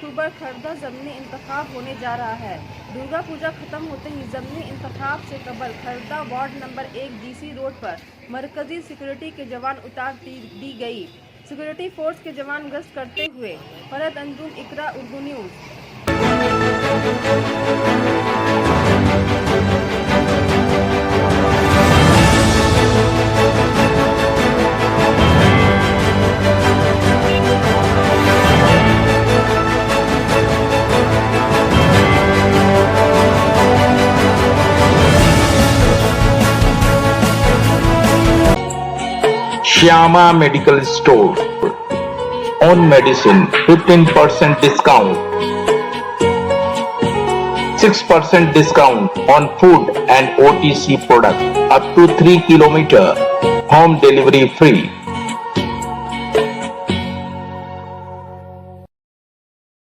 अक्टूबर खरदा ज़मीनी इंतखाब होने जा रहा है। दुर्गा पूजा खत्म होते ही ज़मीनी इंतखाब से कबल Khardah ward number 1 DC road पर मरकजी सिक्योरिटी के जवान उतार दी गई। सिक्योरिटी फोर्स के जवान गश्त करते हुए। Farhat Anjum, Iqra, Urdu news. Shyama Medical Store. On medicine, 15% discount. 6% discount on food and OTC product up to 3 km. Home delivery free.